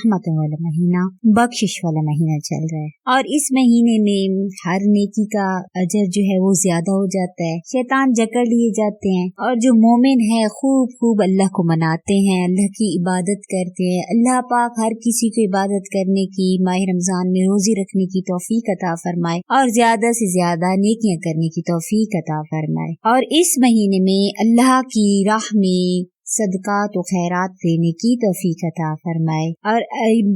रहमतों वाला महीना, बख्शिश वाला महीना चल रहा है और इस महीने में हर नेकी का अजर जो है वो ज्यादा हो जाता है। शैतान जकड़ लिए जाते हैं और जो मोमिन है खूब खूब अल्लाह को मनाते हैं, अल्लाह की इबादत करते हैं। अल्लाह पाक हर किसी को इबादत करने की, माह रमजान में रोजी रखने की तौफीक अता फरमाए और ज्यादा से ज्यादा नेकियां करने की तौफीक अता फरमाए। और इस महीने में अल्लाह की राह में सदकात व खैरात देने की तौफीक अता फरमाए। और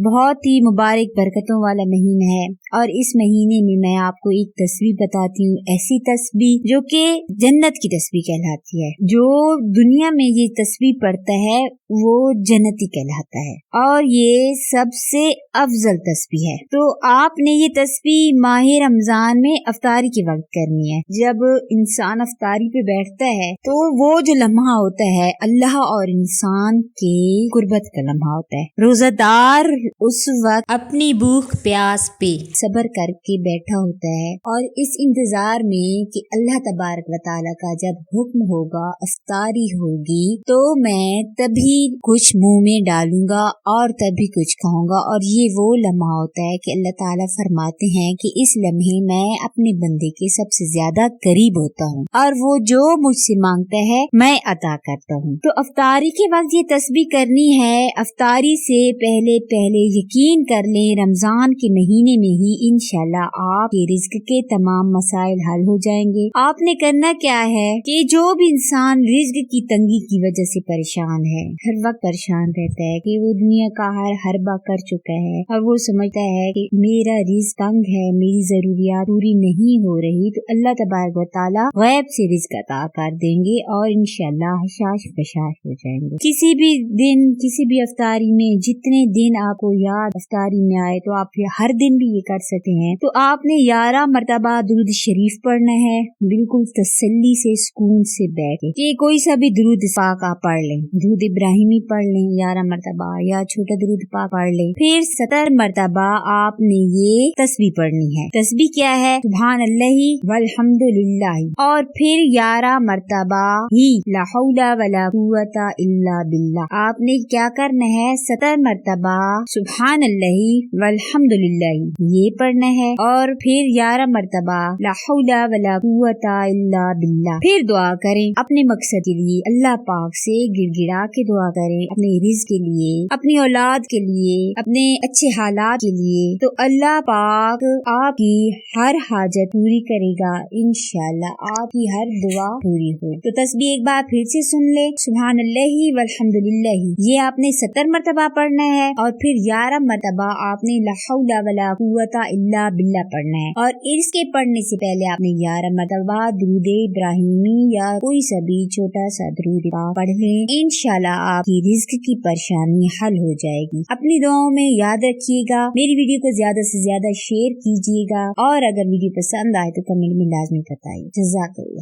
बहुत ही मुबारक बरकतों वाला महीना है। और इस महीने में मैं आपको एक तस्बीह बताती हूँ, ऐसी तस्बीह जो कि जन्नत की तस्बीह कहलाती है। जो दुनिया में ये तस्बीह पढ़ता है वो जन्नती कहलाता है और ये सबसे अफजल तस्बीह है। तो आपने ये तस्बीह माह रमजान में अफ्तारी के वक्त करनी है। जब इंसान अफ्तारी पे बैठता है तो वो जो लम्हा होता है अल्लाह और इंसान के कुर्बत का लम्हा होता है। रोजादार उस वक्त अपनी भूख प्यास पे सब्र करके बैठा होता है और इस इंतजार में कि अल्लाह तबारक व तआला का जब हुक्म होगा, अफ्तारी होगी, तो मैं तभी कुछ मुंह में डालूंगा और तभी कुछ खाऊंगा। और ये वो लम्हा होता है कि अल्लाह ताला फरमाते हैं कि इस लम्हे मैं अपने बंदे के सबसे ज्यादा करीब होता हूँ और वो जो मुझसे मांगता है मैं अता करता हूँ। तो अफ्तारी के वक्त ये तस्बीह करनी है। अफ्तारी से पहले यकीन कर लें रमजान के महीने में ही इंशाल्लाह आपके रिज्क के तमाम मसाइल हल हो जाएंगे। आपने करना क्या है कि जो भी इंसान रिज्क की तंगी की वजह से परेशान है, हर वक्त परेशान रहता है कि वो दुनिया का हर हरबा कर चुका है और वो समझता है कि मेरा रिज्क तंग है, मेरी जरूरियात पूरी नहीं हो रही, तो अल्लाह तबारक व तआला गैब से रिज्क अता कर देंगे और इंशाल्लाह हशाश बशाश हो जाएंगे। किसी भी दिन, किसी भी अफ्तारी में जितने दिन आपको याद अफ्तारी में आए तो आप हर दिन भी ये कर सकते हैं। तो आपने 11 मरतबा दुरूद शरीफ पढ़ना है, बिल्कुल तसल्ली से सुकून से बैठ के। कोई सा भी दुरूद पाक आप पढ़ लें, दुरूद इब्राहिमी पढ़ लें 11 मरतबा या छोटा दुरूद पाक पढ़ लें। फिर 70 मरतबा आपने ये तस्बीह पढ़नी है। तस्बीह क्या है? सुभान अल्लाहि वल्हम्दुलिल्लाहि। और फिर 11 मरतबा ही ला हौला वला कुव्वता इल्ला बिल्लाह। आपने क्या करना है? 70 मरतबा सुभान अल्लाहि वल्हम्दुलिल्लाहि ये पढ़ना है और फिर 11 मरतबा ला हौला वला कुव्वता इल्ला बिल्लाह। फिर दुआ करें अपने मकसद के लिए, अल्लाह पाक से गिड़गिड़ा के दुआ करें, अपने रिज़्क के लिए, अपनी औलाद के लिए, अपने अच्छे हालात के लिए। तो अल्लाह पाक आपकी हर हाजत पूरी करेगा इंशाल्लाह, आपकी हर दुआ पूरी हो। तो तस्बीह एक बार फिर से सुन ले, सुभान अल्लाहि वल्हम्दुलिल्लाहि ये आपने 70 मरतबा पढ़ना है और फिर 11 मरतबा आपने ला हौला वला कुव्वता इल्ला बिल्लाह पढ़ना है। और इसके पढ़ने से पहले आपने 11 मरतबा दुरूद इब्राहिमी या कोई सा भी छोटा सा दुरूद पढ़ लें। इंशाल्लाह आपकी रिज़्क की परेशानी हल हो जाएगी। अपनी दुआओं में याद रखिएगा। मेरी वीडियो को ज्यादा से ज्यादा शेयर कीजिएगा और अगर वीडियो पसंद आए तो कमेंट में लाजमी बताइए। जज़ाकल्लाह।